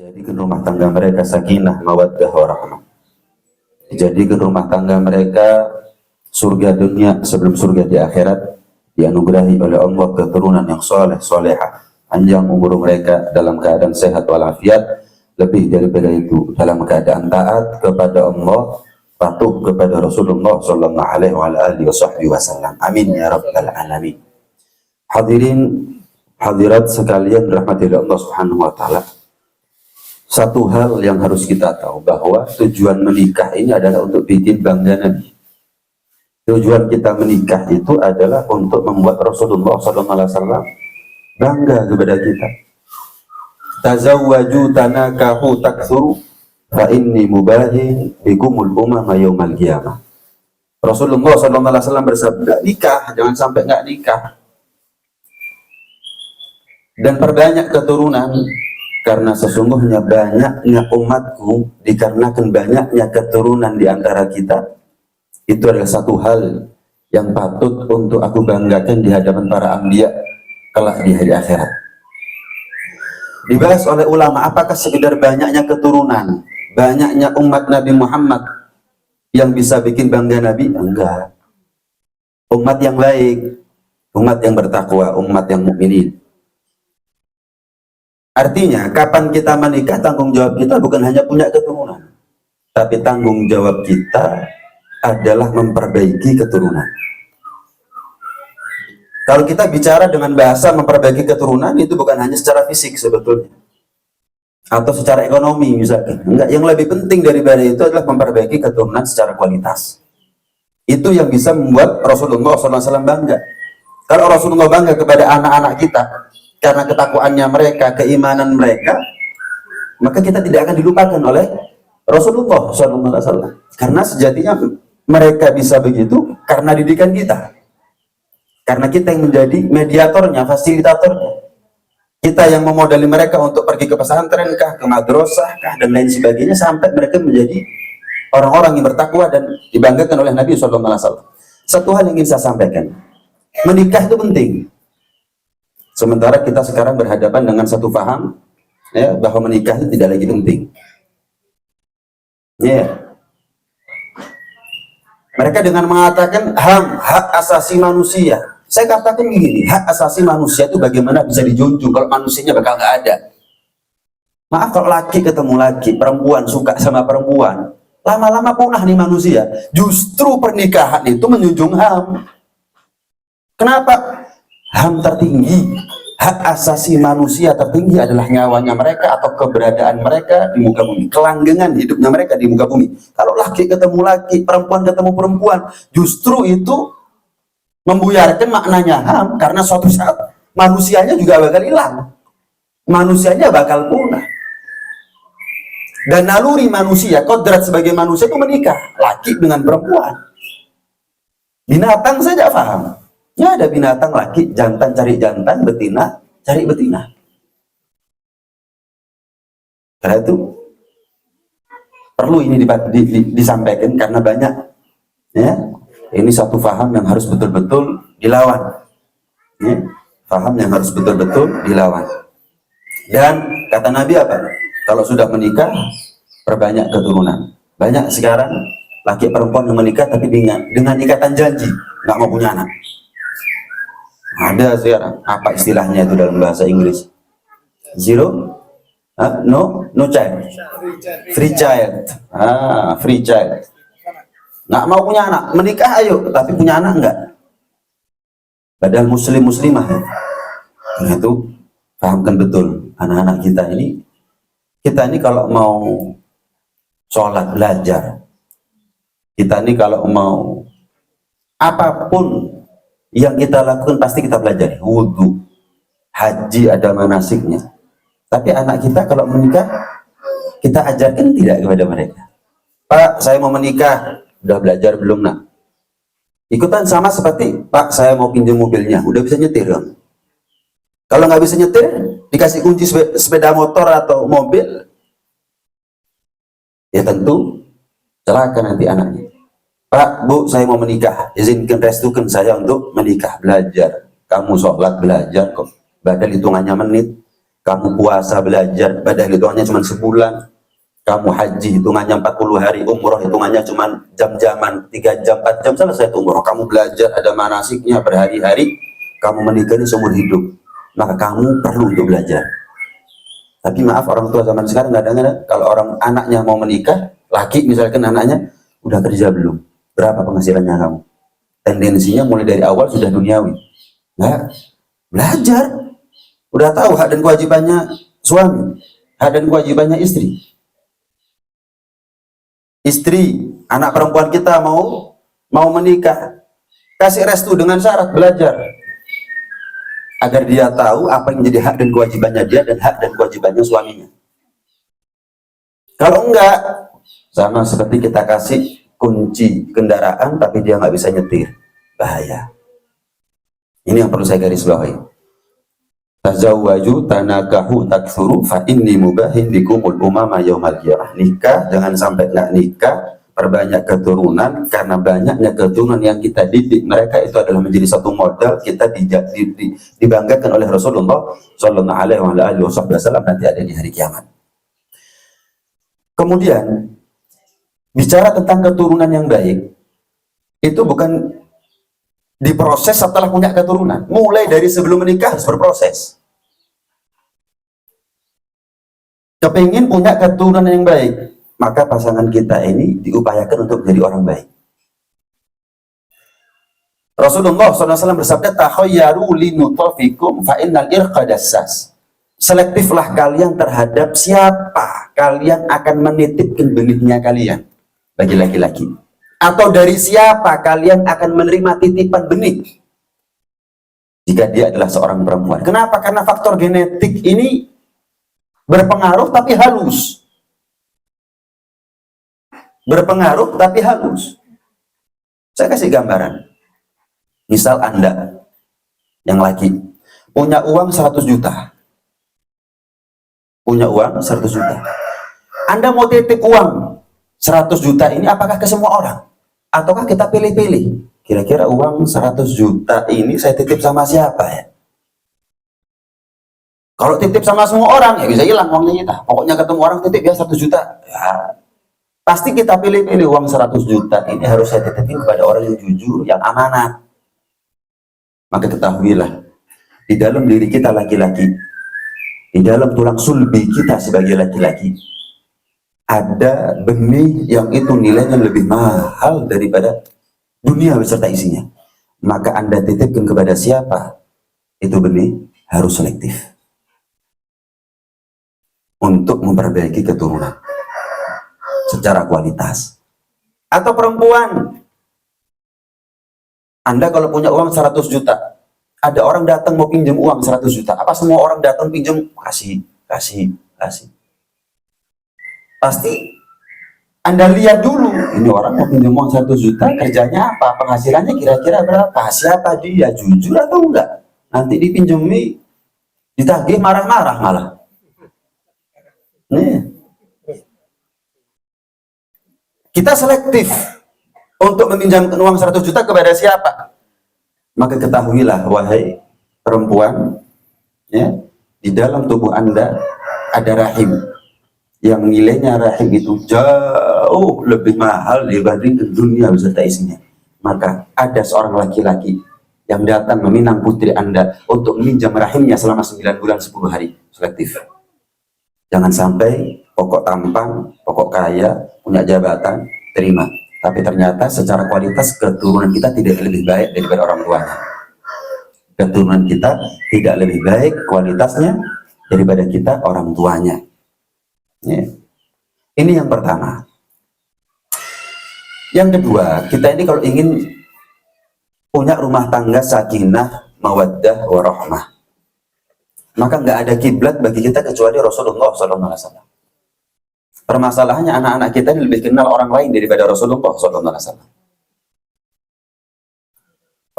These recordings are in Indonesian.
Dijadikan rumah tangga mereka sakinah, mawaddah, warahmah. Dijadikan rumah tangga mereka surga dunia sebelum surga di akhirat. Dianugerahi oleh Allah keturunan yang soleh, solehah, panjang umur mereka dalam keadaan sehat walafiat. Lebih daripada itu, dalam keadaan taat kepada Allah, patuh kepada Rasulullah sallallahu alaihi wasallam. Amin ya rabbal alamin. Hadirin hadirat sekalian rahmati Allah Subhanahu wa taala. Satu hal yang harus kita tahu bahwa tujuan menikah ini adalah untuk bikin bangga Nabi. Tujuan kita menikah itu adalah untuk membuat Rasulullah SAW bangga kepada kita. Tazawwaju tanakahu takthuru fa inni mubahin bikumul umama yaumal qiyamah. Rasulullah SAW bersabda, nikah, jangan sampai nggak nikah. Dan perbanyak keturunan, karena sesungguhnya banyaknya umatku dikarenakan banyaknya keturunan di antara kita. Itu adalah satu hal yang patut untuk aku banggakan di hadapan para anbiya kelak di hari akhirat. Dibahas oleh ulama, apakah sekedar banyaknya keturunan, banyaknya umat Nabi Muhammad yang bisa bikin bangga Nabi? Enggak. Umat yang baik, umat yang bertakwa, umat yang mukminin. Artinya, kapan kita menikah, tanggung jawab kita bukan hanya punya keturunan, tapi tanggung jawab kita adalah memperbaiki keturunan. Kalau kita bicara dengan bahasa memperbaiki keturunan, itu bukan hanya secara fisik sebetulnya, atau secara ekonomi misalkan. Enggak, yang lebih penting daripada itu adalah memperbaiki keturunan secara kualitas. Itu yang bisa membuat Rasulullah SAW bangga. Kalau Rasulullah bangga kepada anak-anak kita, karena ketakwaannya mereka, keimanan mereka, maka kita tidak akan dilupakan oleh Rasulullah SAW. Karena sejatinya mereka bisa begitu karena didikan kita. Karena kita yang menjadi mediatornya, fasilitatornya. Kita yang memodali mereka untuk pergi ke pesantren kah, ke madrasah kah, dan lain sebagainya, sampai mereka menjadi orang-orang yang bertakwa dan dibanggakan oleh Nabi SAW. Satu hal yang ingin saya sampaikan, menikah itu penting. Sementara kita sekarang berhadapan dengan satu paham, ya, bahwa menikah itu tidak lagi penting. Ya. Mereka dengan mengatakan hak asasi manusia. Saya katakan begini, hak asasi manusia itu bagaimana bisa dijunjung kalau manusianya bakal nggak ada. Maaf, kalau laki ketemu laki, perempuan suka sama perempuan, lama-lama punah nih manusia. Justru pernikahan itu menjunjung HAM. Kenapa? HAM tertinggi, hak asasi manusia tertinggi adalah nyawanya mereka atau keberadaan mereka di muka bumi, kelanggengan hidupnya mereka di muka bumi. Kalau laki ketemu laki, perempuan ketemu perempuan, justru itu membuyarkan maknanya HAM, karena suatu saat manusianya juga bakal hilang, manusianya bakal punah. Dan naluri manusia, kodrat sebagai manusia itu menikah, laki dengan perempuan. Binatang saja paham. Ya, ada binatang laki, jantan cari jantan, betina cari betina. Karena itu perlu ini disampaikan karena banyak, ya, ini satu faham yang harus betul-betul dilawan, ya, faham yang harus betul-betul dilawan. Dan kata Nabi apa? Kalau sudah menikah, perbanyak keturunan. Banyak sekarang laki perempuan yang menikah tapi dengan ikatan janji nggak mau punya anak. Ada sekarang, apa istilahnya itu dalam bahasa Inggris? No child, free child. Free child. Nggak mau punya anak, menikah ayo, tapi punya anak enggak. Padahal muslimah. Karena itu pahamkan betul anak-anak kita ini kalau mau sholat belajar, kita ini kalau mau apapun yang kita lakukan pasti kita pelajari. Wudhu, haji ada manasiknya. Tapi anak kita kalau menikah, kita ajarkan tidak kepada mereka. Pak, saya mau menikah, udah belajar belum nak? Ikutan sama seperti, Pak, saya mau pinjam mobilnya, udah bisa nyetir dong? Kalau nggak bisa nyetir, dikasih kunci sepeda motor atau mobil, ya tentu celaka nanti anaknya. Pak, Bu, saya mau menikah, izinkan, restukan saya untuk menikah. Belajar, kamu sholat belajar kok, badal hitungannya menit. Kamu puasa belajar, padahal hitungannya cuma sebulan. Kamu haji hitungannya 40 hari, umroh hitungannya cuma jam-jaman, 3 jam, 4 jam selesai umroh. Kamu belajar, ada manasiknya berhari-hari, kamu menikah ini seumur hidup. Maka kamu perlu untuk belajar. Tapi maaf, orang tua zaman sekarang kadang-kadang kalau orang anaknya mau menikah, laki misalkan anaknya, udah kerja belum? Berapa penghasilannya kamu? Tendensinya mulai dari awal sudah duniawi. Nah, belajar. Udah tahu hak dan kewajibannya suami, hak dan kewajibannya istri. Istri, anak perempuan kita mau menikah, kasih restu dengan syarat belajar. Agar dia tahu apa yang menjadi hak dan kewajibannya dia dan hak dan kewajibannya suaminya. Kalau enggak, sama seperti kita kasih kunci kendaraan tapi dia nggak bisa nyetir, bahaya. Ini yang perlu saya garis bawahi. Tazawwaju tanakahu taktsuru fa inni mubahin bikumul umama yaumal qiyamah. Nikah, jangan sampai nggak nikah, perbanyak keturunan, karena banyaknya keturunan yang kita didik mereka itu adalah menjadi satu modal kita dibanggakan oleh Rasulullah Shallallahu Alaihi Wasallam nanti ada di hari kiamat. Kemudian bicara tentang keturunan yang baik itu bukan diproses setelah punya keturunan, mulai dari sebelum menikah harus berproses. Kepingin punya keturunan yang baik, maka pasangan kita ini diupayakan untuk menjadi orang baik. Rasulullah SAW bersabda, takhayyaru linutafikum fa innal irqa dassas. Selektiflah kalian terhadap siapa kalian akan menitipkan benihnya kalian bagi laki-laki. Atau dari siapa kalian akan menerima titipan benih jika dia adalah seorang perempuan. Kenapa? Karena faktor genetik ini berpengaruh tapi halus. Berpengaruh tapi halus. Saya kasih gambaran. Misal Anda yang laki punya uang 100 juta. Punya uang 100 juta. Anda mau titip uang 100 juta ini apakah ke semua orang? Ataukah kita pilih-pilih? Kira-kira uang 100 juta ini saya titip sama siapa ya? Kalau titip sama semua orang, ya bisa hilang uangnya kita. Pokoknya ketemu orang titip ya 100 juta. Ya, pasti kita pilih-pilih uang 100 juta ini harus saya titipin kepada orang yang jujur, yang amanat. Maka ketahuilah, di dalam diri kita laki-laki, di dalam tulang sulbi kita sebagai laki-laki, ada benih yang itu nilainya lebih mahal daripada dunia beserta isinya. Maka Anda titipkan kepada siapa itu benih, harus selektif untuk memperbaiki keturunan secara kualitas. Atau perempuan, Anda kalau punya uang 100 juta, ada orang datang mau pinjam uang 100 juta, apa semua orang datang pinjam? Kasih. Pasti Anda lihat dulu, ini orang mau pinjam uang 100 juta, kerjanya apa, penghasilannya kira-kira berapa, siapa dia, jujur atau enggak. Nanti dipinjami, ditagih marah-marah malah. Nih. Kita selektif untuk meminjamkan uang 100 juta kepada siapa. Maka ketahuilah, wahai perempuan, ya, di dalam tubuh Anda ada rahim yang nilainya rahim itu jauh lebih mahal dibanding dunia beserta isinya. Maka ada seorang laki-laki yang datang meminang putri Anda untuk meminjam rahimnya selama 9 bulan 10 hari. Selektif. Jangan sampai pokok tampang, pokok kaya, punya jabatan, terima. Tapi ternyata secara kualitas keturunan kita tidak lebih baik daripada orang tuanya. Keturunan kita tidak lebih baik kualitasnya daripada kita orang tuanya. Ya. Ini yang pertama. Yang kedua, kita ini kalau ingin punya rumah tangga sakinah, mawaddah, warahmah, maka nggak ada kiblat bagi kita kecuali Rasulullah SAW. Permasalahannya anak-anak kita ini lebih kenal orang lain daripada Rasulullah SAW.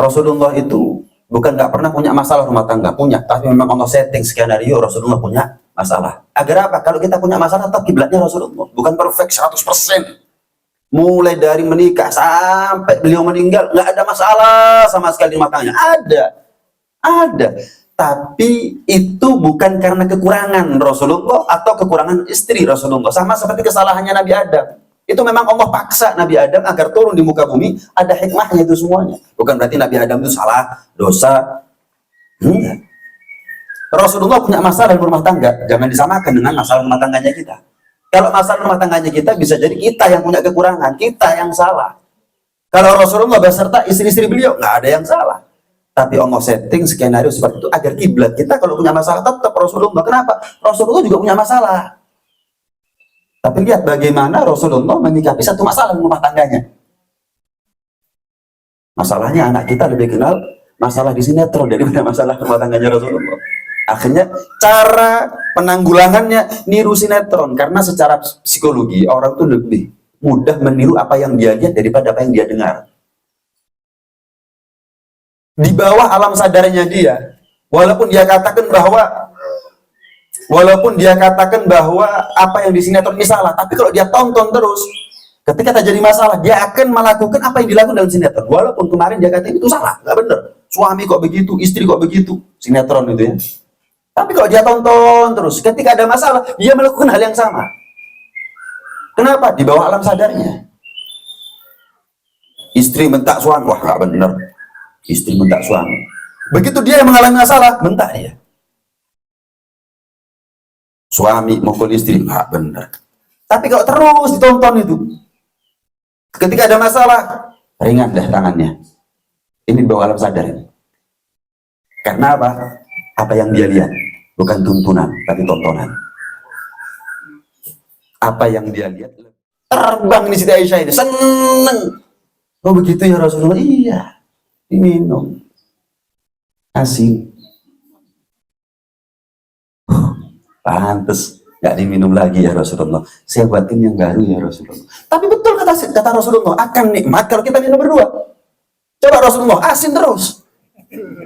Rasulullah itu bukan nggak pernah punya masalah rumah tangga, punya, tapi memang Allah setting skenario Rasulullah punya masalah. Agar apa? Kalau kita punya masalah, tetap kiblatnya Rasulullah. Bukan perfect 100%. Mulai dari menikah sampai beliau meninggal, nggak ada masalah sama sekali rumah tangganya. Ada. Tapi itu bukan karena kekurangan Rasulullah atau kekurangan istri Rasulullah. Sama seperti kesalahannya Nabi Adam. Itu memang Allah paksa Nabi Adam agar turun di muka bumi. Ada hikmahnya itu semuanya. Bukan berarti Nabi Adam itu salah, dosa. Enggak. Rasulullah punya masalah dalam rumah tangga. Jangan disamakan dengan masalah rumah tangganya kita. Kalau masalah rumah tangganya kita, bisa jadi kita yang punya kekurangan. Kita yang salah. Kalau Rasulullah beserta istri-istri beliau, nggak ada yang salah. Tapi Allah setting skenario seperti itu agar kiblat kita kalau punya masalah tetap Rasulullah. Kenapa? Rasulullah juga punya masalah. Tapi lihat bagaimana Rasulullah menyikapi satu masalah rumah tangganya. Masalahnya anak kita lebih kenal masalah di sinetron daripada masalah rumah tangganya Rasulullah. Akhirnya cara penanggulangannya niru sinetron, karena secara psikologi orang tuh lebih mudah meniru apa yang dia lihat daripada apa yang dia dengar. Di bawah alam sadarnya dia, walaupun dia katakan bahwa apa yang di sinetron ini salah, tapi kalau dia tonton terus, ketika terjadi masalah, dia akan melakukan apa yang dilakukan dalam sinetron. Walaupun kemarin dia kata itu salah, nggak benar. Suami kok begitu, istri kok begitu, sinetron itu ya. Tapi kalau dia tonton terus, ketika ada masalah, dia melakukan hal yang sama. Kenapa? Di bawah alam sadarnya. Istri bentak suami, wah nggak benar. Istri bentak suami. Begitu dia yang mengalami masalah, bentak dia. Suami mukul istri, nggak benar. Tapi kalau terus ditonton itu, ketika ada masalah, ringan dah tangannya. Ini di bawah alam sadar ini. Karena apa? Apa yang dia lihat, bukan tuntunan, tapi tontonan. Apa yang dia lihat, terbang di Siti Aisyah ini, seneng. Oh begitu ya Rasulullah? Iya. Diminum asin, pantes nggak diminum lagi ya Rasulullah, saya buatin yang baru ya Rasulullah. Tapi betul kata Rasulullah, akan nikmat kalau kita minum berdua. Coba Rasulullah asin terus,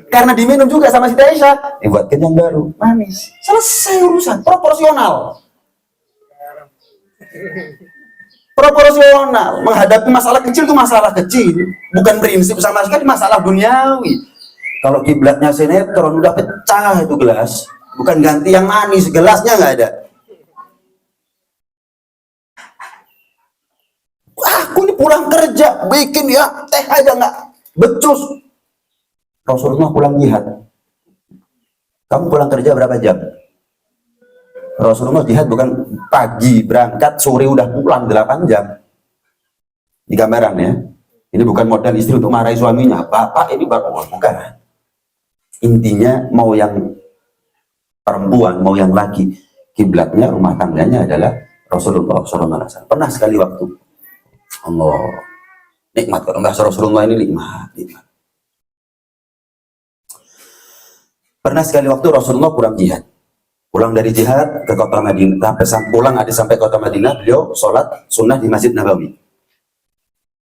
karena diminum juga sama Siti Aisyah, dibuatkan yang baru, manis, selesai urusan. Proporsional. Menghadapi masalah kecil itu masalah kecil, bukan prinsip sama sekali, masalah duniawi. Kalau kiblatnya sinetron udah pecah itu gelas, bukan ganti yang manis, gelasnya nggak ada. Aku ini pulang kerja bikin ya teh aja nggak becus. Rasulullah pulang jihad. Kamu pulang kerja berapa jam? Rasulullah jihad bukan pagi berangkat, sore udah pulang 8 jam. Di gambaran ya. Ini bukan modal istri untuk marahi suaminya. Bapak ini bapak, bukan. Intinya mau yang perempuan, mau yang laki, kiblatnya rumah tangganya adalah Rasulullah SAW. Pernah sekali waktu Allah nikmat, kalau bahasa Rasulullah ini nikmat. Pernah sekali waktu Rasulullah pulang jihad. Pulang dari jihad ke kota Madinah, sampai kota Madinah, beliau sholat sunnah di Masjid Nabawi.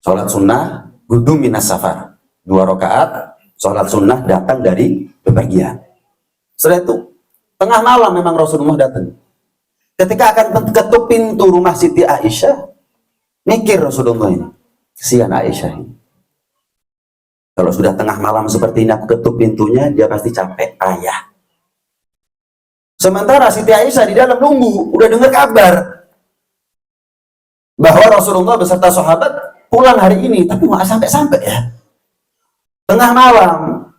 Sholat sunnah gudum minas safar, 2 rakaat sholat sunnah datang dari bepergian. Setelah itu tengah malam memang Rasulullah datang. Ketika akan ketuk pintu rumah Siti Aisyah, mikir Rasulullah ini, kesian Aisyah ini. Kalau sudah tengah malam seperti ini aku ketuk pintunya, dia pasti capek, payah. Sementara Siti Aisyah di dalam nunggu, udah dengar kabar bahwa Rasulullah beserta sahabat pulang hari ini, tapi nggak sampai-sampai ya. Tengah malam,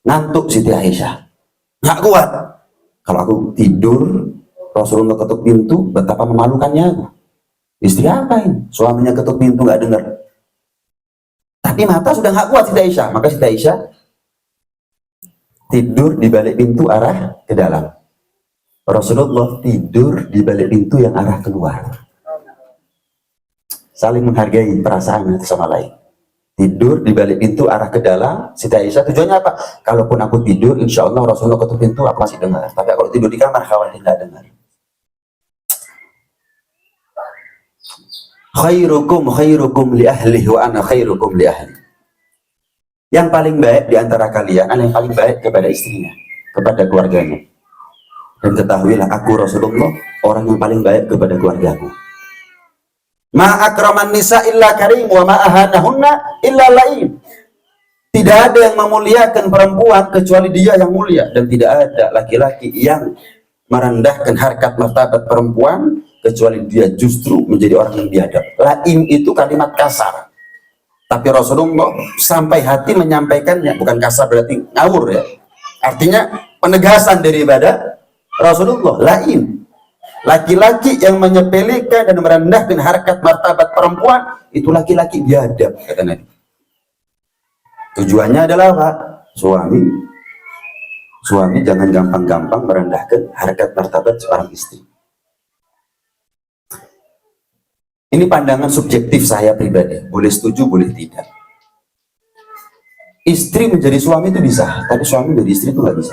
ngantuk Siti Aisyah, nggak kuat. Kalau aku tidur, Rasulullah ketuk pintu, betapa memalukannya aku. Istri apa ini? Suaminya ketuk pintu nggak dengar. Tapi mata sudah nggak kuat Siti Aisyah, maka Siti Aisyah tidur di balik pintu arah ke dalam. Rasulullah tidur di balik pintu yang arah keluar. Saling menghargai perasaan satu sama lain. Tidur di balik pintu arah ke dalam. Siti Aisyah tujuannya apa? Kalaupun aku tidur, insya Allah Rasulullah ketuk pintu aku masih dengar. Tapi kalau tidur di kamar khawatir tidak dengar. Khairukum li ahlihi wa ana khairukum li ahli. Yang paling baik di antara kalian adalah yang paling baik kepada istrinya, kepada keluarganya. Dan ketahuilah aku Rasulullah orang yang paling baik kepada keluargaku. Ma akraman nisa illa karim wa ma ahanahunna illa laim. Tidak Tidak ada yang memuliakan perempuan kecuali dia yang mulia, dan tidak ada laki-laki yang merendahkan harkat martabat perempuan kecuali dia justru menjadi orang yang biadab. Laim itu kalimat kasar, tapi Rasulullah sampai hati menyampaikannya. Bukan kasar berarti ngawur ya, artinya penegasan daripada Rasulullah. Laim, laki-laki yang menyepelekan dan merendahkan harkat martabat perempuan itu laki-laki biadab, kata Nabi. Tujuannya adalah apa? Suami jangan gampang-gampang merendahkan harkat martabat seorang istri. Ini pandangan subjektif saya pribadi, boleh setuju boleh tidak. Istri menjadi suami itu bisa, tapi suami menjadi istri itu nggak bisa.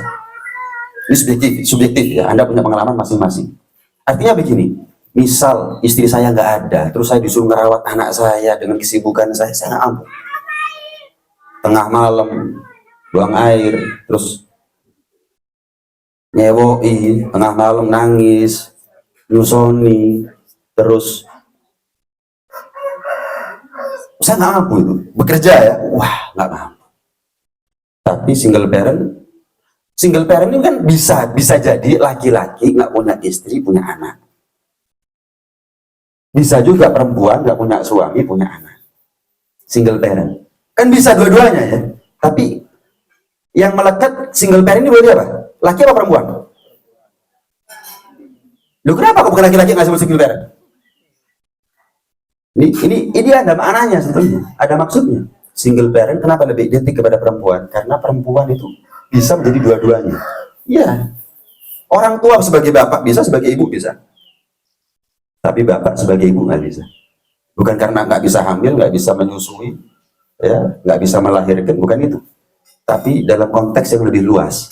Ini subjektif ya, Anda punya pengalaman masing-masing. Artinya begini, misal istri saya nggak ada, terus saya disuruh ngerawat anak saya dengan kesibukan saya nggak ampun. Tengah malam buang air, terus nyewoi, tengah malam nangis, nyusoni, terus saya nggak mampu itu bekerja ya, wah nggak mampu. Tapi single parent ini kan bisa jadi laki-laki nggak punya istri punya anak, bisa juga perempuan nggak punya suami punya anak, single parent kan bisa dua-duanya ya. Tapi yang melekat single parent ini berarti apa? Laki apa perempuan? Loh, kenapa kok bukan laki-laki nggak sebut single parent? Ini ada maknanya sebetulnya, ada maksudnya. Single parent kenapa lebih identik kepada perempuan? Karena perempuan itu bisa menjadi dua-duanya. Iya, orang tua sebagai bapak bisa, sebagai ibu bisa. Tapi bapak sebagai ibu nggak bisa. Bukan karena nggak bisa hamil, nggak bisa menyusui, ya, nggak bisa melahirkan, bukan itu. Tapi dalam konteks yang lebih luas.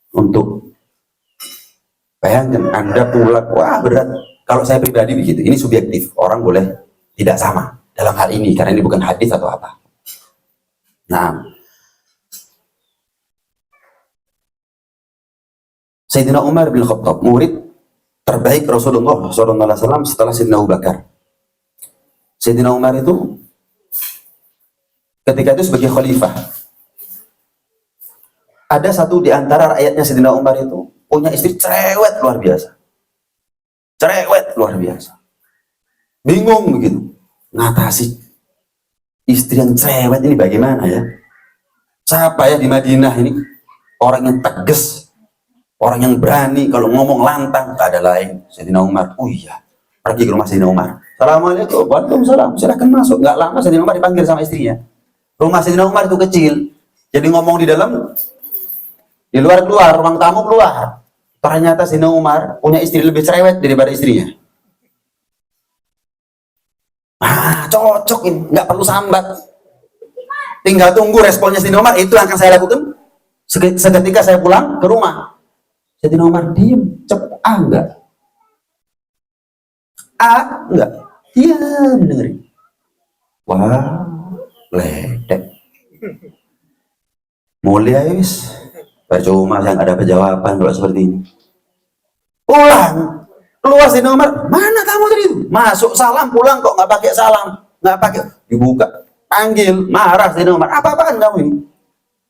Untuk bayangkan Anda pulang, wah berat. Kalau saya pribadi begitu, ini subjektif. Orang boleh tidak sama dalam hal ini, karena ini bukan hadis atau apa. Nah, Sayyidina Umar bin Khattab, murid terbaik Rasulullah SAW setelah Sayyidina Abu Bakar. Sayyidina Umar itu ketika itu sebagai khalifah. Ada satu di antara rakyatnya Sayyidina Umar itu punya istri cerewet luar biasa. Cerewet luar biasa. Bingung begitu. Ngatasi istri yang cerewet ini bagaimana ya? Siapa ya di Madinah ini? Orang yang tegas, orang yang berani, kalau ngomong lantang, tak ada lain. Sayyidina Umar, oh iya, pergi ke rumah Sayyidina Umar. Assalamualaikum, waalaikumsalam, silahkan masuk. Nggak lama Sayyidina Umar dipanggil sama istrinya. Rumah Sayyidina Umar itu kecil, jadi ngomong di dalam, di luar keluar, ruang tamu keluar. Ternyata Sayyidina Umar punya istri lebih cerewet daripada istrinya. Ah, cocok ini, nggak perlu sambat. Tinggal tunggu responnya Sayyidina Umar, itu yang akan saya lakukan. Seketika saya pulang ke rumah, Sayyidina Umar diem, cepet, enggak. Enggak. Diam dengerin. Wah, ledek. Mulia wis. Percuma saya nggak ada jawaban kalau seperti ini. Pulang, keluar Sayyidina Umar, mana kamu tadi itu? Masuk salam, pulang kok nggak pakai salam, nggak pakai. Dibuka, panggil, marah Sayyidina Umar. Apa-apaan kamu ini?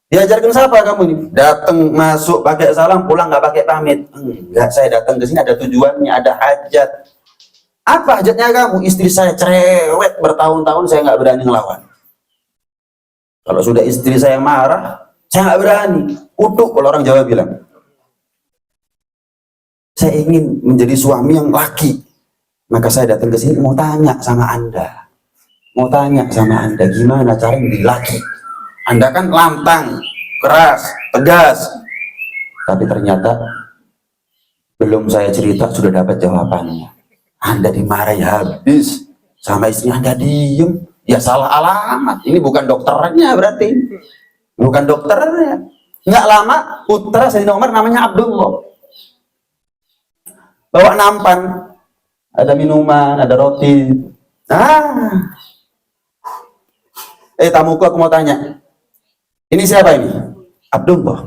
Diajarkan siapa kamu ini? Datang masuk pakai salam, pulang nggak pakai pamit. Enggak, saya datang ke sini ada tujuannya, ada hajat. Apa hajatnya kamu? Istri saya cerewet bertahun-tahun, saya nggak berani ngelawan. Kalau sudah istri saya marah, saya nggak berani. Kutuk kalau orang Jawa bilang. Saya ingin menjadi suami yang laki. Maka saya datang ke sini mau tanya sama Anda. Mau tanya sama Anda gimana cara menjadi laki. Anda kan lantang, keras, tegas. Tapi ternyata belum saya cerita sudah dapat jawabannya. Anda dimarahi habis sama istri Anda, diem. Ya salah alamat. Ini bukan dokternya berarti. Bukan dokternya. Nggak lama putra Sayyidina Umar namanya Abdullah. Bawa nampan. Ada minuman, ada roti. Tamuku aku mau tanya. Ini siapa ini? Abdullah.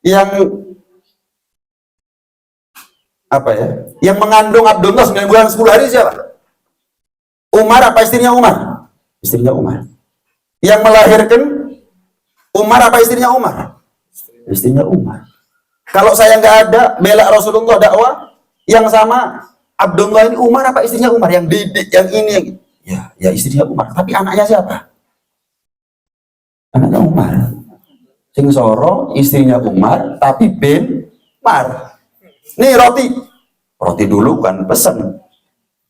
Yang apa ya? Yang mengandung Abdullah 9 bulan 10 hari siapa? Umar apa istrinya Umar? Istrinya Umar. Yang melahirkan Umar apa istrinya Umar? Istrinya Umar. Kalau saya nggak ada bela Rasulullah dakwah yang sama Abdullah ini, Umar apa istrinya Umar? Yang didik, yang ini, yang ya istrinya Umar. Tapi anaknya siapa? Anaknya Umar. Sing soro istrinya Umar, tapi bin Umar. Nih roti dulu kan pesen,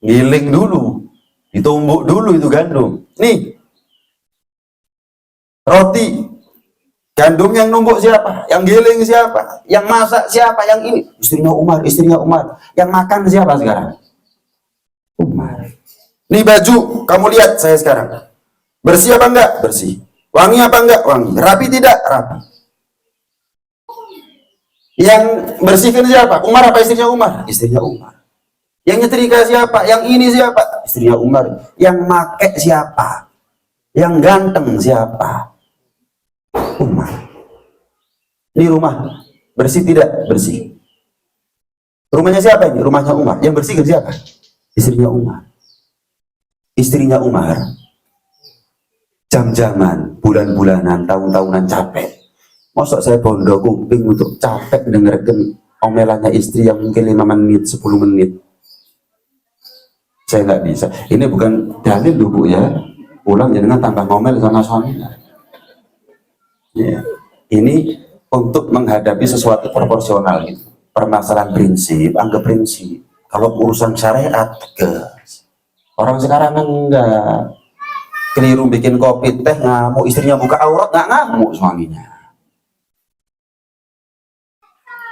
giling dulu, ditumbuk dulu itu gandum. Nih roti, gandum yang numbuk siapa? Yang giling siapa? Yang masak siapa? Yang ini istrinya Umar, istrinya Umar. Yang makan siapa sekarang? Umar. Nih baju, kamu lihat saya sekarang bersih apa enggak? Bersih. Wangi apa enggak? Wangi. Rapi tidak? Rapi. Yang bersihkan siapa? Umar apa istrinya Umar? Istrinya Umar. Yang nyetrika siapa? Yang ini siapa? Istrinya Umar. Yang make siapa? Yang ganteng siapa? Umar. Ini rumah bersih tidak? Bersih. Rumahnya siapa ini? Rumahnya Umar. Yang bersihkan siapa? Istrinya Umar. Istrinya Umar jam-jaman, bulan-bulanan, tahun-tahunan capek. Masa saya bondo kuping untuk capek dengarkan omelannya istri yang mungkin 5 menit, 10 menit. Saya nggak bisa. Ini bukan dalil loh Bu ya. Pulang jangan tambah ngomel sama suaminya. Ya. Ini untuk menghadapi sesuatu proporsional gitu. Permasalahan prinsip, anggap prinsip. Kalau urusan syariat tegas. Orang sekarang enggak. Keliru bikin kopi teh ngamuk, istrinya buka aurat nggak ngamuk suaminya.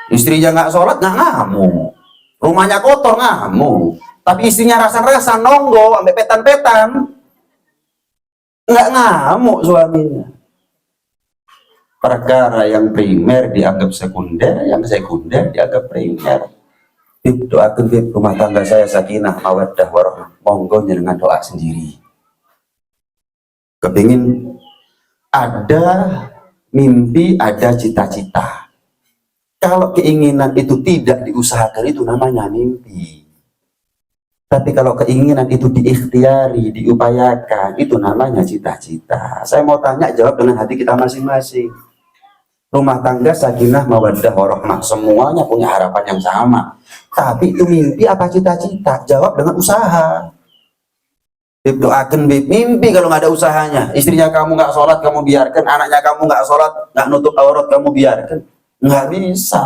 Istrinya nggak sholat nggak ngamuk, rumahnya kotor ngamuk, tapi istrinya rasa-rasa nonggo sampai petan-petan nggak ngamuk suaminya. Perkara yang primer dianggap sekunder, yang sekunder dianggap primer. Doakan rumah tangga saya sakinah mawaddah warahmah, monggo dengan doa sendiri. Kepingin ada mimpi, ada cita-cita. Kalau keinginan itu tidak diusahakan, itu namanya mimpi. Tapi kalau keinginan itu diikhtiari, diupayakan, itu namanya cita-cita. Saya mau tanya, jawab dengan hati kita masing-masing. Rumah tangga sakinah mawaddah warahmah, semuanya punya harapan yang sama. Tapi itu mimpi apa cita-cita? Jawab dengan usaha. Doakan mimpi kalau nggak ada usahanya. Istrinya kamu nggak sholat, kamu biarkan. Anaknya kamu nggak sholat, nggak nutup aurat, kamu biarkan. Nggak bisa.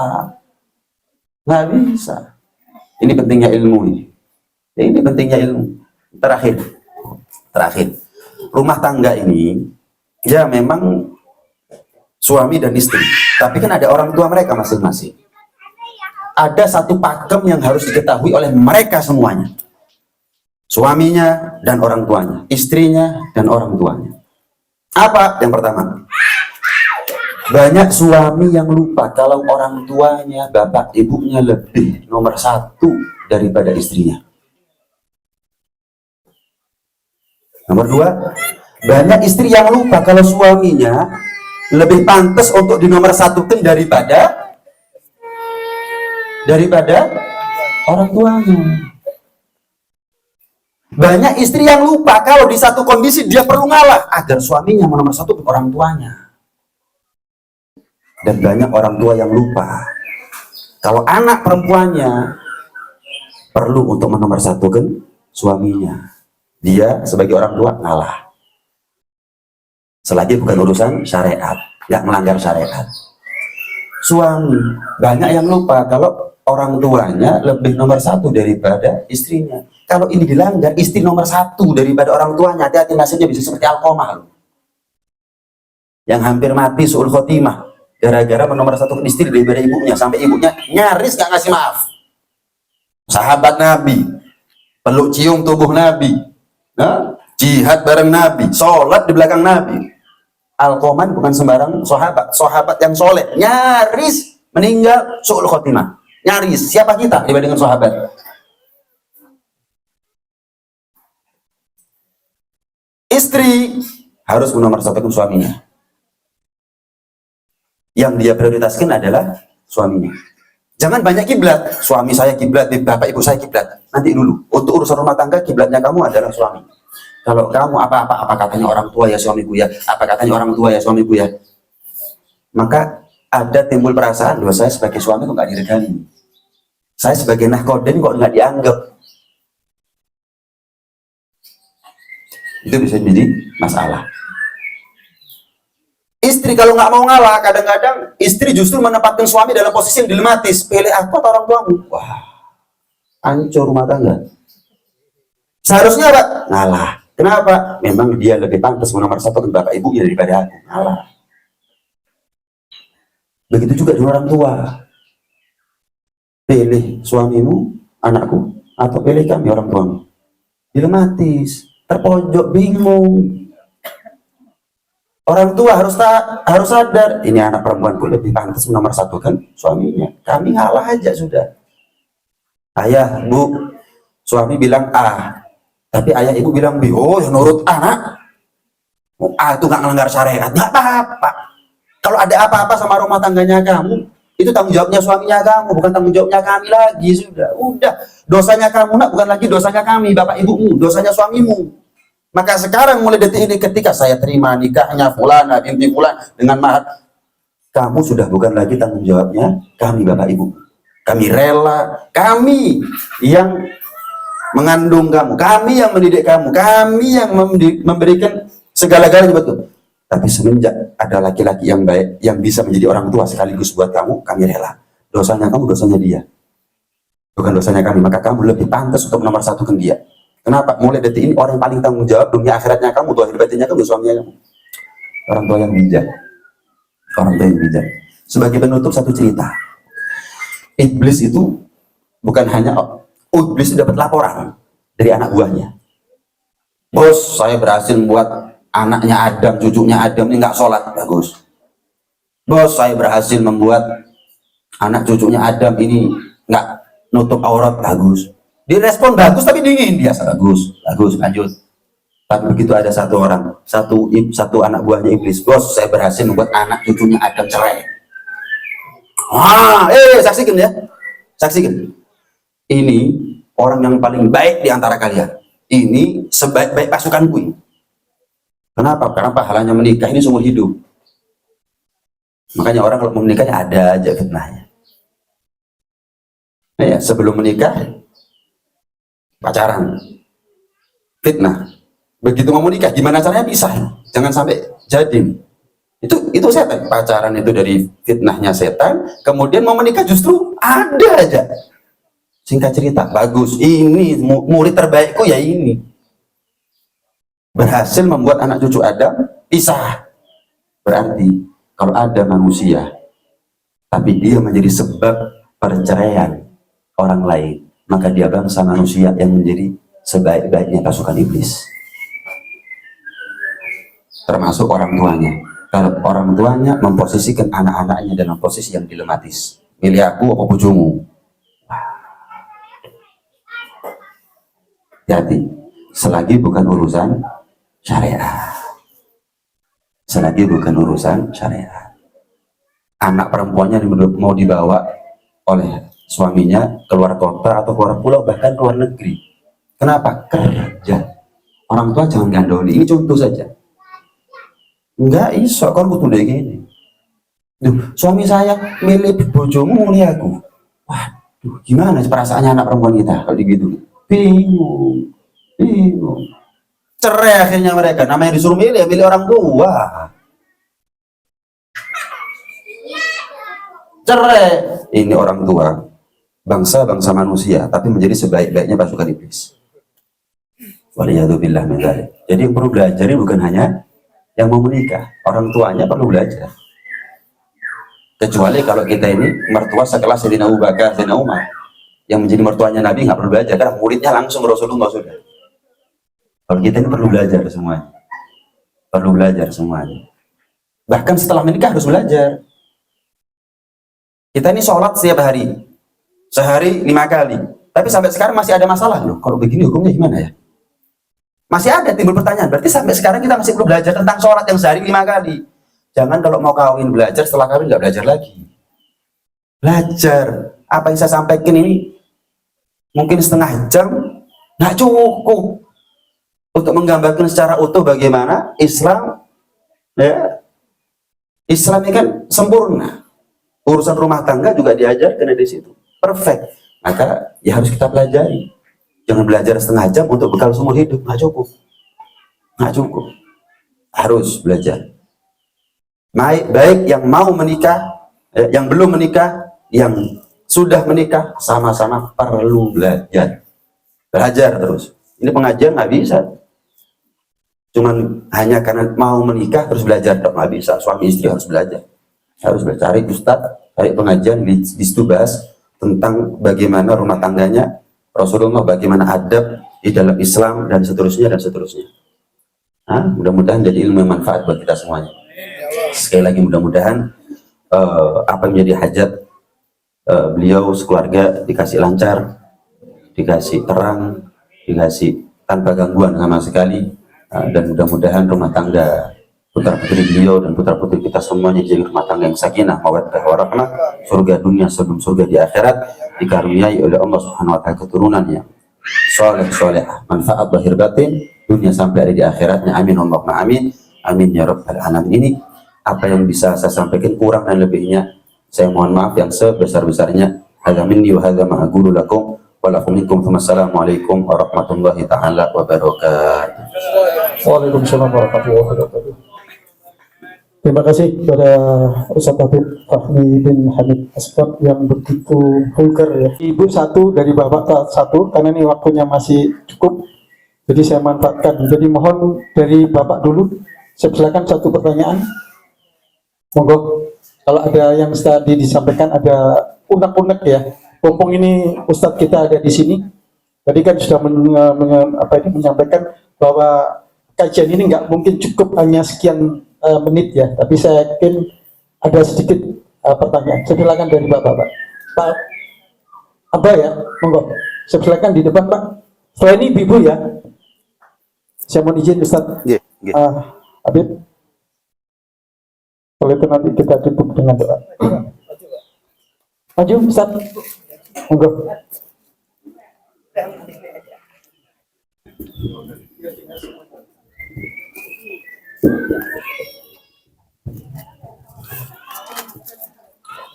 Nggak bisa. Ini pentingnya ilmu ini. Ini pentingnya ilmu. Terakhir. Rumah tangga ini, ya memang suami dan istri. Tapi kan ada orang tua mereka masing-masing. Ada satu pakem yang harus diketahui oleh mereka semuanya. Suaminya dan orang tuanya, istrinya dan orang tuanya. Apa? Yang pertama, banyak suami yang lupa kalau orang tuanya, bapak ibunya lebih nomor 1 daripada istrinya. Nomor 2, banyak istri yang lupa kalau suaminya lebih pantas untuk di nomor 1 daripada orang tuanya. Banyak istri yang lupa kalau di satu kondisi dia perlu ngalah agar suaminya nomor 1 orang tuanya. Dan banyak orang tua yang lupa kalau anak perempuannya perlu untuk nomor 1-kan suaminya. Dia sebagai orang tua ngalah. Selagi bukan urusan syariat, nggak melanggar syariat. Suami banyak yang lupa kalau orang tuanya lebih nomor 1 daripada istrinya. Kalau ini dilanggar, istri nomor 1 daripada orang tuanya, hati-hati nasibnya bisa seperti Alqamah yang hampir mati su'ul khotimah gara-gara nomor 1 istri daripada ibunya, sampai ibunya nyaris gak ngasih maaf. Sahabat Nabi, peluk cium tubuh Nabi, jihad bareng Nabi, sholat di belakang Nabi. Alqamah bukan sembarang sahabat yang soleh, nyaris meninggal su'ul khotimah. Nyaris. Siapa kita dibandingkan sahabat? Istri harus menomorsatukan suaminya. Yang dia prioritaskan adalah suaminya. Jangan banyak kiblat. Suami saya kiblat, bapak ibu saya kiblat. Nanti dulu. Untuk urusan rumah tangga, kiblatnya kamu adalah suami. Kalau kamu apa katanya orang tua ya suamiku ya. Apa katanya orang tua ya suamiku ya. maka ada timbul perasaan, loh saya sebagai suami kok nggak diregali, saya sebagai nahkoden kok nggak dianggap. Itu bisa jadi masalah. Istri kalau nggak mau ngalah, kadang-kadang istri justru menempatkan suami dalam posisi yang dilematis. Pilih aku atau orang tuamu? Wah, hancur rumah tangga. Seharusnya apa? Ngalah. Kenapa? Memang dia lebih pantas nomor satu bapak ibunya daripada aku. Ngalah. Begitu juga dengan orang tua. Pilih suamimu, anakku, atau pilih kami orang tuamu. Dilematis, terpojok, bingung. Orang tua harus sadar, ini anak perempuanku lebih pantas nomor satu kan suaminya. Kami ngalah aja sudah. Ayah, bu, suami bilang A, tapi ayah ibu bilang B. Oh, ya nurut anak. A itu nggak melanggar syariat, nggak apa-apa. Kalau ada apa-apa sama rumah tangganya kamu, itu tanggung jawabnya suaminya kamu, bukan tanggung jawabnya kami lagi. Udah. Dosanya kamu nak, bukan lagi dosanya kami, bapak ibumu, dosanya suamimu. Maka sekarang mulai detik ini ketika saya terima nikahnya fulana binti fulan dengan mahar, kamu sudah bukan lagi tanggung jawabnya kami bapak ibu. Kami rela, kami yang mengandung kamu, kami yang mendidik kamu, kami yang memberikan segala-galanya betul. Tapi semenjak ada laki-laki yang baik yang bisa menjadi orang tua sekaligus buat kamu, kami rela. Dosanya kamu, dosanya dia, bukan dosanya kami. Maka kamu lebih pantas untuk nomor satu kan dia. Kenapa? Mulai detik ini orang yang paling tanggung jawab dunia akhiratnya kamu, tuh batinnya kamu, suaminya kamu. Orang tua yang bijak. Orang tua yang bijak. Sebagai penutup satu cerita. Iblis itu bukan hanya iblis itu dapat laporan dari anak buahnya. Bos, saya berhasil membuat anaknya Adam, cucunya Adam ini nggak sholat, bagus. Bos, saya berhasil membuat anak cucunya Adam ini nggak nutup aurat, bagus. Direspon bagus tapi dingin biasa, bagus lanjut. Tapi begitu ada satu orang, satu anak buahnya iblis, bos saya berhasil membuat anak cucunya Adam cerai. Saksikan ya, saksikan. Ini orang yang paling baik di antara kalian. Ini sebaik-baik pasukanku ini. Kenapa? Karena pahalanya menikah ini seumur hidup. Makanya orang kalau mau menikahnya ada aja fitnahnya. Nah, ya, sebelum menikah pacaran, fitnah. Begitu mau menikah, gimana caranya pisah? Jangan sampai jadi. Itu setan. Pacaran itu dari fitnahnya setan. Kemudian mau menikah justru ada aja. Singkat cerita, bagus. Ini murid terbaikku ya ini. Berhasil membuat anak cucu Adam pisah. Berarti kalau ada manusia, tapi dia menjadi sebab perceraian orang lain, maka dia bangsa manusia yang menjadi sebaik-baiknya pasukan iblis, termasuk orang tuanya. Kalau orang tuanya memposisikan anak-anaknya dalam posisi yang dilematis, milih aku apa bojomu. Jadi selagi bukan urusan syariat, selagi bukan urusan syariat, anak perempuannya mau dibawa oleh suaminya keluar kota atau keluar pulau, bahkan keluar negeri. Kenapa? Kerja. Orang tua jangan gandoli. Ini contoh saja. Enggak iso kan kudu gini. Suami saya milih bojomu milih aku. Waduh, gimana perasaannya anak perempuan kita kalau gitu? Bingung. Cerai akhirnya mereka. Namanya disuruh milih, milih orang tua. Cerai. Ini orang tua. Bangsa manusia, tapi menjadi sebaik-baiknya pasukan iblis. Waliyadzubillah min dzalik. Jadi yang perlu belajar ini bukan hanya yang mau menikah, orang tuanya perlu belajar. Kecuali kalau kita ini mertua sekelas Sayyidina Abu Bakar, Sayyidina Umar, yang menjadi mertuanya Nabi nggak perlu belajar, karena muridnya langsung Rasulullah sudah. Kalau kita ini perlu belajar semuanya, perlu belajar semuanya. Bahkan setelah menikah harus belajar. Kita ini sholat setiap hari, sehari 5 kali, tapi sampai sekarang masih ada masalah loh. Kalau begini hukumnya gimana ya? Masih ada timbul pertanyaan. Berarti sampai sekarang kita masih perlu belajar tentang sholat yang sehari 5 kali. Jangan kalau mau kawin belajar, setelah kawin nggak belajar lagi. Belajar. Apa yang saya sampaikan ini mungkin setengah jam nggak cukup untuk menggambarkan secara utuh bagaimana Islam ya Islam ini kan sempurna. Urusan rumah tangga juga diajarkan di situ. Perfect. Maka ya harus kita pelajari. Jangan belajar setengah jam untuk bekal seumur hidup. Nggak cukup. Nggak cukup. Harus belajar. Baik yang mau menikah, yang belum menikah, yang sudah menikah, sama-sama perlu belajar. Belajar terus. Ini pengajian nggak bisa. Cuman hanya karena mau menikah terus belajar, nggak bisa. Suami istri harus belajar. Harus belajar. Cari ustadz, cari pengajian di situ bahas tentang bagaimana rumah tangganya Rasulullah, bagaimana adab di dalam Islam, dan seterusnya dan seterusnya. Nah, mudah-mudahan jadi ilmu yang manfaat buat kita semuanya. Sekali lagi mudah-mudahan apa yang menjadi hajat beliau sekeluarga dikasih lancar, dikasih terang, dikasih tanpa gangguan sama sekali, dan mudah-mudahan rumah tangga putra putri beliau dan putra putri kita semuanya jadi rumah tangga yang sakinah, mawaddah warahmah, surga dunia sebelum surga di akhirat, dikaruniai oleh Allah Subhanahu wa taala keturunan yang saleh salehah, manfaat lahir batin dunia sampai hari di akhiratnya. Amin Allahumma amin. Amin ya rabbal alamin. Ini apa yang bisa saya sampaikan, kurang dan lebihnya saya mohon maaf yang sebesar-besarnya. Hadza minni wa hadza ma aqulu lakum wa lakum minkum. Wassalamualaikum warahmatullahi taala wabarakatuh. Waalaikumsalam warahmatullahi wabarakatuh. Terima kasih kepada Ustaz Habib Fahmi bin Hamid Asbab yang begitu vulgar ya. Ibu satu dari Bapak satu, karena ini waktunya masih cukup, jadi saya manfaatkan. Jadi mohon dari Bapak dulu, saya silakan satu pertanyaan. Monggo, kalau ada yang tadi disampaikan ada unek-unek ya. Mumpung ini Ustadz kita ada di sini, tadi kan sudah menyampaikan bahwa kajian ini nggak mungkin cukup hanya sekian menit ya, tapi saya yakin ada sedikit pertanyaan. Silakan dari Bapak. Pak Abah ya, monggo. Silakan di depan Pak. Setelah ini Ibu ya. Saya mohon izin Ustaz. Habib. Kalau itu nanti kita tutup dengan doa. Maju Ustaz. Monggo.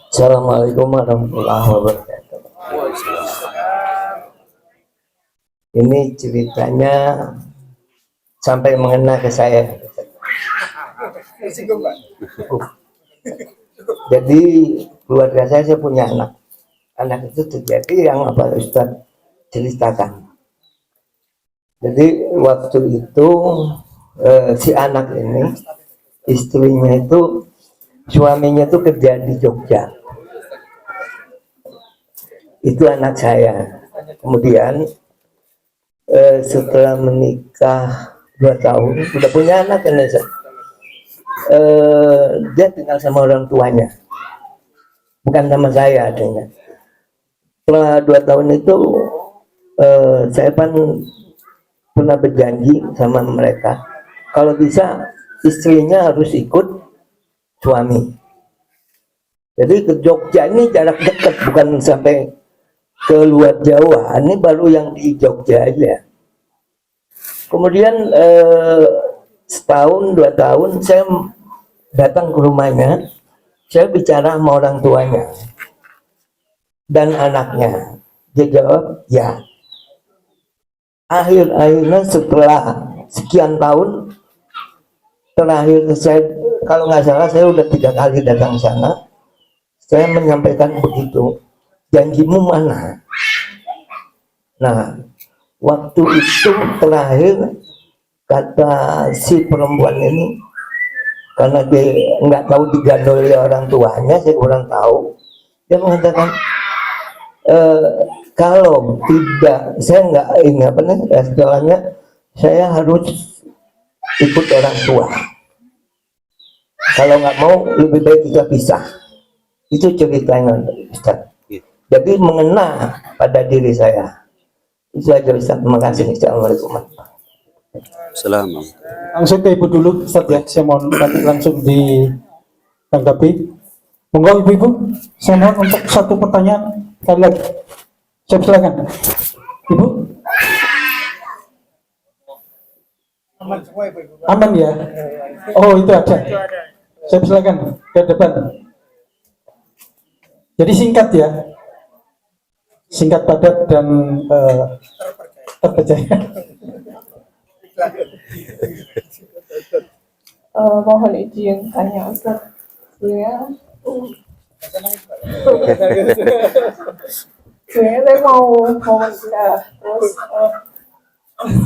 Assalamualaikum warahmatullahi wabarakatuh. Ini ceritanya sampai mengena ke saya. Jadi keluarga saya punya anak. Anak itu terjadi yang apa Ustaz ceritakan. Jadi waktu itu si anak ini, istrinya itu, suaminya itu kerja di Jogja. Itu anak saya. Kemudian setelah menikah 2 tahun, sudah punya anak kan, dia tinggal sama orang tuanya, bukan sama saya adanya. Setelah 2 tahun itu saya pernah berjanji sama mereka, kalau bisa istrinya harus ikut suami. Jadi ke Jogja ini jarak dekat, bukan sampai ke luar Jawa. Ini baru yang di Jogja aja. Kemudian setahun 2 tahun saya datang ke rumahnya, saya bicara sama orang tuanya dan anaknya. Dia jawab ya. Akhirnya setelah sekian tahun, terakhir saya, kalau nggak salah saya udah 3 kali datang sana, saya menyampaikan begitu, janjimu mana? Nah, waktu itu terakhir kata si perempuan ini, karena dia nggak tahu digandoli orang tuanya, saya kurang tahu, dia mengatakan kalau tidak, saya nggak ingat apa nih istilahnya, saya harus ikut orang tua. Kalau nggak mau, lebih baik kita pisah. Itu ceritanya Ustaz. Jadi mengena pada diri saya. Itu aja Ustaz. Terima kasih. Assalamualaikum. Assalamualaikum. Langsung ke Ibu dulu Ustaz ya. Saya mohon nanti langsung ditanggapi. Monggo Ibu, saya mohon untuk satu pertanyaan kali lagi. Saya silakan. Ibu. Aman ya? Oh itu ada. Saya silakan ke depan. Jadi singkat ya, singkat padat dan terpercaya. Mohon izin tanya Ustaz. Sebenarnya saya mau menikah, terus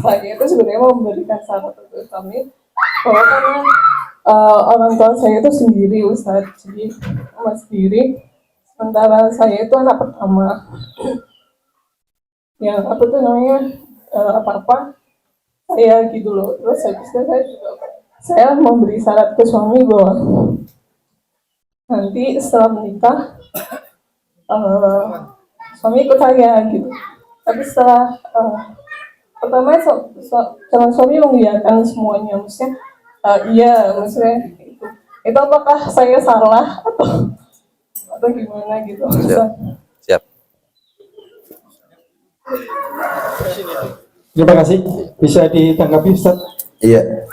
saya itu sebenarnya mau memberikan saran untuk kami bahwa karena orang tua saya itu sendiri Ustaz, jadi sama sendiri, sementara saya itu anak pertama yang apa tuh namanya apa-apa saya gitu loh. Terus saya memberi syarat ke suami bahwa nanti setelah menikah suami ikut saya gitu. Tapi setelah pertama calon suami mengiyakan semuanya, maksudnya iya, maksudnya itu apakah saya salah atau gimana gitu. Siap. Terima kasih. Bisa ditanggapi Ustaz? Iya.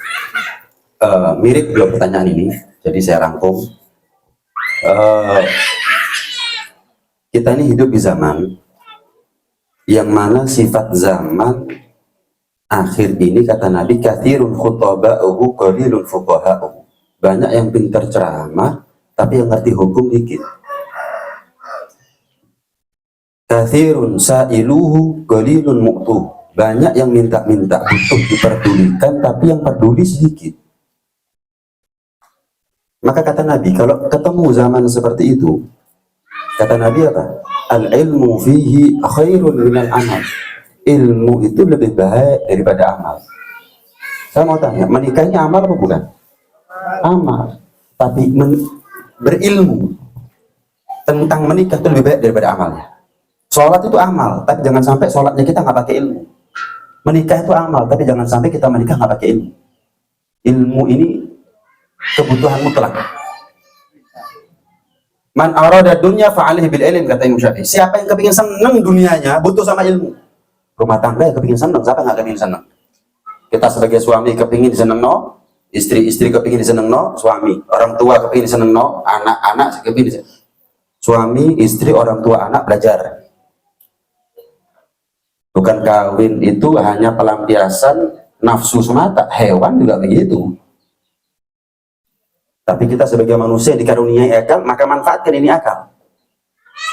Mirip dua pertanyaan ini, jadi saya rangkum. Kita ini hidup di zaman yang mana sifat zaman akhir ini, kata Nabi, kathirun khutaba'uhu qalilun fuqaha'uhu. Banyak yang pintar ceramah tapi yang ngerti hukum dikit. Kathirun sa'iluhu qalilun mu'tuh. Banyak yang minta-minta butuh diperdulikan tapi yang peduli sedikit. Maka kata Nabi, kalau ketemu zaman seperti itu, kata Nabi apa? Al-ilmu fihi khairun minal amal. Ilmu itu lebih baik daripada amal. Saya mau tanya, menikahnya amal apa bukan? Amal. Tapi berilmu tentang menikah itu lebih baik daripada amalnya. Sholat itu amal, tapi jangan sampai sholatnya kita nggak pakai ilmu. Menikah itu amal, tapi jangan sampai kita menikah nggak pakai ilmu. Ilmu ini kebutuhan mutlak. Man arada dunya fa'alih bil ilm, kata Imam Syafi'i. Siapa yang kepingin senang dunianya butuh sama ilmu. Rumah tangga yang kepingin senang, siapa nggak kepingin senang? Kita sebagai suami kepingin senang no, istri kepingin senang no, suami, orang tua kepingin senang no, anak-anak kepingin senang. Suami, istri, orang tua, anak belajar. Bukan kawin itu hanya pelampiasan nafsu semata, hewan juga begitu. Tapi kita sebagai manusia yang dikaruniai akal, maka manfaatkan ini akal.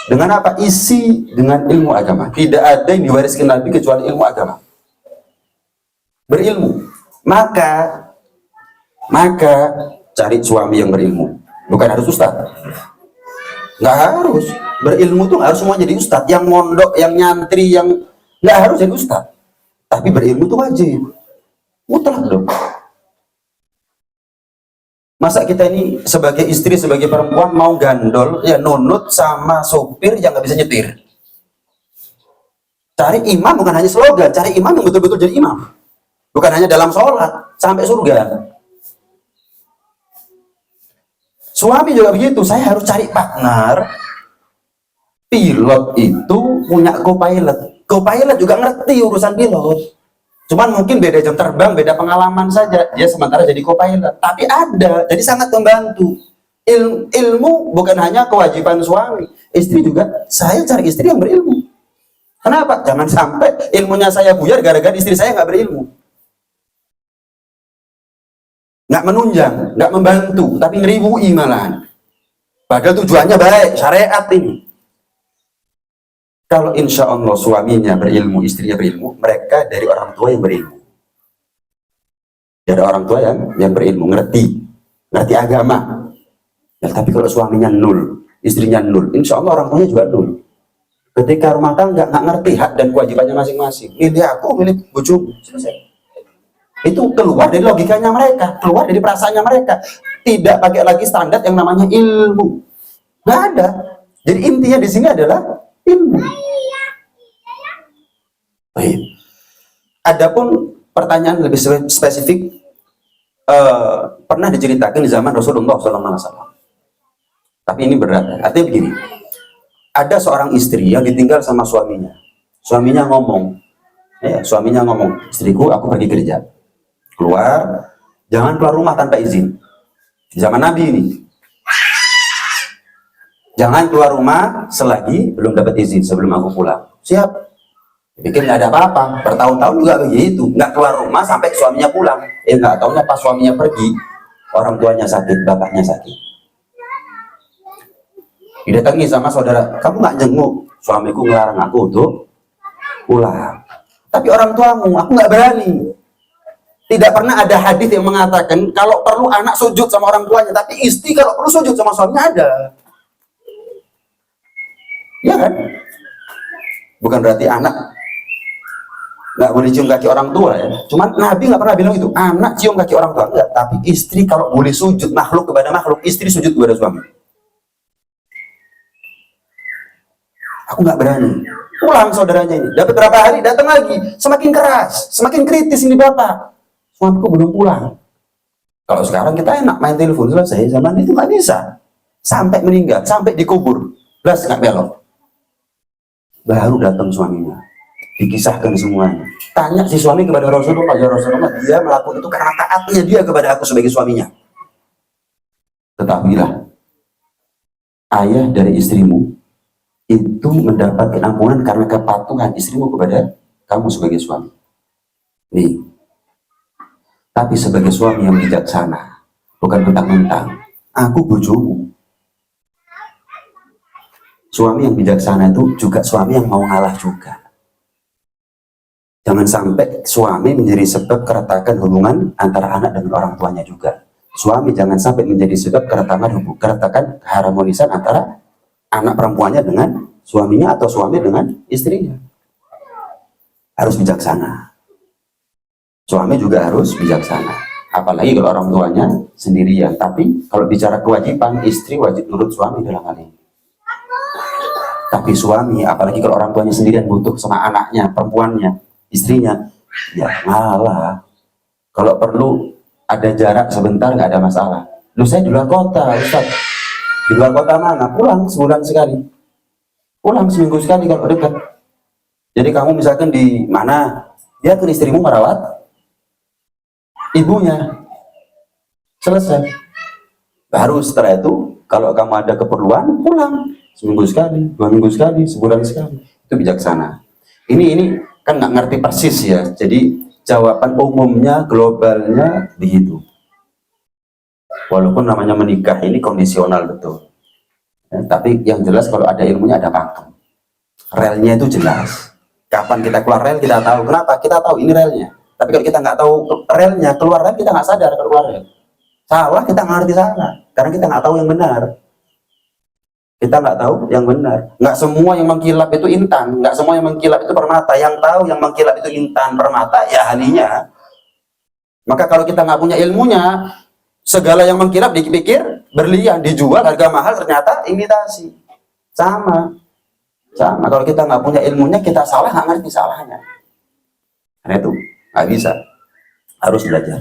Dengan apa? Isi dengan ilmu agama. Tidak ada yang diwariskan Nabi kecuali ilmu agama. Berilmu. Maka cari suami yang berilmu. Bukan harus ustaz. Nggak harus. Berilmu tuh nggak harus semua jadi ustaz. Yang mondok, yang nyantri, yang nggak harus jadi ustaz. Tapi berilmu itu wajib. Mutlak dong. Masa kita ini sebagai istri, sebagai perempuan mau gandol, ya nunut sama sopir yang nggak bisa nyetir. Cari imam bukan hanya slogan, cari imam yang betul-betul jadi imam. Bukan hanya dalam sholat, sampai surga. Suami juga begitu, saya harus cari partner. Pilot itu punya co-pilot. Co-pilot juga ngerti urusan pilot. Cuman mungkin beda jam terbang, beda pengalaman saja. Dia sementara jadi co-pilot. Tapi ada, jadi sangat membantu. Ilmu bukan hanya kewajiban suami. Istri juga, saya cari istri yang berilmu. Kenapa? Jangan sampai ilmunya saya buyar gara-gara istri saya nggak berilmu. Nggak menunjang, nggak membantu, tapi ngeribui malahan. Padahal tujuannya baik, syariat ini. Kalau insya Allah suaminya berilmu, istrinya berilmu, mereka dari orang tua yang berilmu. Dari orang tua yang berilmu, ngerti agama. Ya, tapi kalau suaminya nul, istrinya nul, insya Allah orang tuanya juga nul. Ketika rumah tangga nggak ngerti hak dan kewajibannya masing-masing, milih aku, milih bojomu, selesai. Itu keluar dari logikanya mereka, keluar dari perasaannya mereka. Tidak pakai lagi standar yang namanya ilmu. Nggak ada. Jadi intinya di sini adalah ilmu. Baik. Adapun pertanyaan lebih spesifik, pernah diceritakan di zaman Rasulullah SAW. Tapi ini berat. Artinya begini, ada seorang istri yang ditinggal sama suaminya. Suaminya ngomong, istriku, aku pergi kerja. Keluar, jangan keluar rumah tanpa izin. Zaman Nabi ini. Jangan keluar rumah selagi belum dapat izin sebelum aku pulang. Siap. Pikir nggak ada apa-apa. Bertahun-tahun juga begitu. Nggak keluar rumah sampai suaminya pulang. Nggak taunya pas suaminya pergi, orang tuanya sakit, bapaknya sakit. Didatangi sama saudara, kamu nggak jenguk, suamiku ngelarang aku untuk pulang. Tapi orang tuamu, aku nggak berani. Tidak pernah ada hadis yang mengatakan kalau perlu anak sujud sama orang tuanya, tapi istri kalau perlu sujud sama suaminya ada. Ya kan? Bukan berarti anak nggak boleh cium kaki orang tua ya. Cuman Nabi nggak pernah bilang itu, anak cium kaki orang tua enggak. Tapi istri kalau boleh sujud makhluk kepada makhluk, istri sujud kepada suami. Aku nggak berani. Pulang saudaranya ini, dapat berapa hari, datang lagi, semakin keras, semakin kritis ini bapak. Suamiku belum pulang. Kalau sekarang kita enak main telepon selesai, zaman itu nggak bisa. Sampai meninggal, sampai dikubur, belas nggak belok. Baru datang suaminya, dikisahkan semuanya. Tanya si suami kepada Rasulullah, ya Rasulullah, dia melakukan itu karena taatnya dia kepada aku sebagai suaminya. Ketahuilah, ayah dari istrimu itu mendapatkan ampunan karena kepatuhan istrimu kepada kamu sebagai suami. Nih, tapi sebagai suami yang bijaksana, bukan mentang-mentang aku bojomu. Suami yang bijaksana itu juga suami yang mau ngalah juga. Jangan sampai suami menjadi sebab keretakan hubungan antara anak dengan orang tuanya juga. Suami jangan sampai menjadi sebab keretakan keharmonisan antara anak perempuannya dengan suaminya atau suami dengan istrinya. Harus bijaksana. Suami juga harus bijaksana. Apalagi kalau orang tuanya sendirian. Tapi kalau bicara kewajiban, istri wajib nurut suami dalam hal ini. Tapi suami, apalagi kalau orang tuanya sendirian butuh sama anaknya, perempuannya, istrinya, ya ngalah. Kalau perlu ada jarak sebentar nggak ada masalah. Lu saya di luar kota, Ustaz. Di luar kota mana? Pulang sebulan sekali. Pulang seminggu sekali kalau dekat. Jadi kamu misalkan di mana, biarkan istrimu merawat ibunya. Selesai. Baru setelah itu, kalau kamu ada keperluan, pulang. Seminggu sekali, 2 minggu sekali, sebulan sekali. Itu bijaksana. Ini kan nggak ngerti persis ya. Jadi jawaban umumnya, globalnya begitu. Walaupun namanya menikah ini kondisional betul. Ya, tapi yang jelas kalau ada ilmunya ada pakem. Relnya itu jelas. Kapan kita keluar rel kita tahu. Kenapa? Kita tahu ini relnya. Tapi kalau kita nggak tahu relnya, keluar rel kita nggak sadar keluar rel. Salah kita nggak ngerti salah. Karena kita nggak tahu yang benar. Kita nggak tahu yang benar. Nggak semua yang mengkilap itu intan. Nggak semua yang mengkilap itu permata. Yang tahu yang mengkilap itu intan, permata, ya ahlinya. Maka kalau kita nggak punya ilmunya, segala yang mengkilap dipikir berlian, dijual harga mahal, ternyata imitasi. Sama. Kalau kita nggak punya ilmunya, kita salah nggak ngerti salahnya. Karena itu nggak bisa. Harus belajar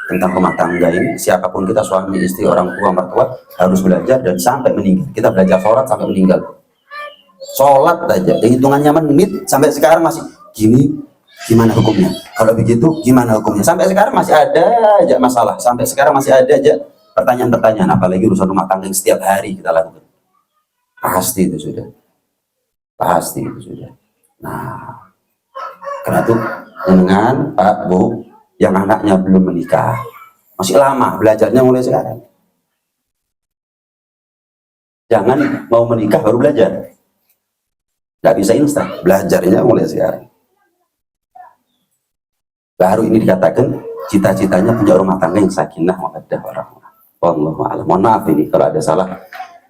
tentang rumah tangga ini. Siapapun kita, suami, istri, orang tua, mertua, harus belajar dan sampai meninggal. Kita belajar sholat sampai meninggal. Sholat aja, hitungannya menit sampai sekarang masih gini. Gimana hukumnya? Kalau begitu gimana hukumnya? Sampai sekarang masih ada aja masalah. Sampai sekarang masih ada aja pertanyaan-pertanyaan. Apalagi urusan rumah tangga yang setiap hari kita lakukan. Pasti itu sudah. Nah, karena itu dengan Pak Bu yang anaknya belum menikah, masih lama belajarnya mulai sekarang. Jangan mau menikah baru belajar. Nggak bisa instan, belajarnya mulai sekarang. Baru ini dikatakan cita-citanya punya rumah tangga yang sakinah mawaddah warahmah. Wallahu a'lam. Mohon maaf ini kalau ada salah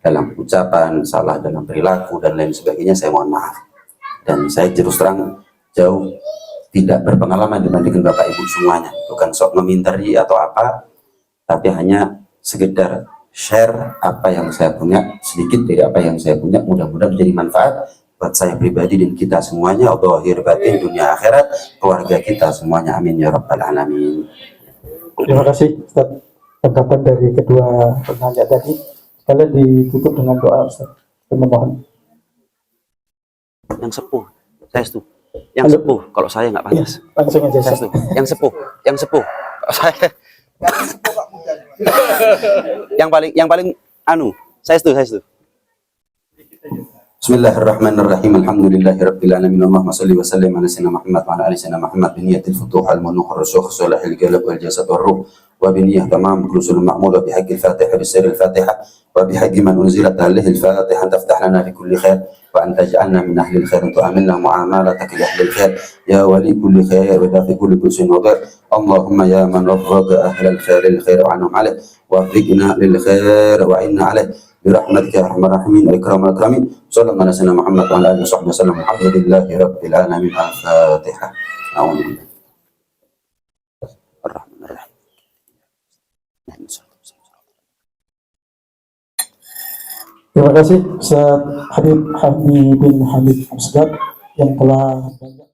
dalam ucapan, salah dalam perilaku dan lain sebagainya, saya mohon maaf. Dan saya terus terang jauh tidak berpengalaman dibandingkan Bapak Ibu semuanya. Bukan sok meminteri atau apa, tapi hanya sekedar share apa yang saya punya, sedikit dari apa yang saya punya, mudah-mudahan menjadi manfaat buat saya pribadi dan kita semuanya, dhahir batin, dunia akhirat, keluarga kita semuanya, amin ya rabbal alamin. Terima kasih Ustaz. Tanggapan dari kedua penanya tadi, kalian ditutup dengan doa Ustaz. Mohon. Yang sepuh, saya setuju. Yang sepuh, kalau saya nggak pantas. Langsung aja Ustaz. Yang sepuh, kalau saya yang paling anu, saya setuju. Bismillahirrahmanirrahim. Alhamdulillahirabbil alamin. Allahumma shalli wa sallim ala sayyidina Muhammad wa ala ali sayyidina Muhammad bi niyyatil futuh al manuh ar-rusukh salahil qalb wal jasad war ruh wa bi niyyah tamam khulusul ma'mud wa bi haqqil fatihah bi sirril fatihah wa bi haqqi man unzilat alaihi al-fatihah taftah lana bi kulli khair wa anta ja'alna min ahli al-khair wa tu'amilna mu'amalatak li ahli al-khair ya wali kulli khair wa dafi kulli kusin wa dar. Allahumma ya man waffaqa ahli al-khair lil khair wa anhum alaih wa fiqna lil khair wa inna alaih برحمتك يا ارحم الراحمين واكرام الاكرمين. صلى الله على سيدنا محمد وعلى اله وصحبه وسلم. الحمد لله رب العالمين. الفاتحه. اعوذ بالله الرحمن الرحيم. Terima kasih Ustaz Habib bin Hamid Asgab yang telah banyak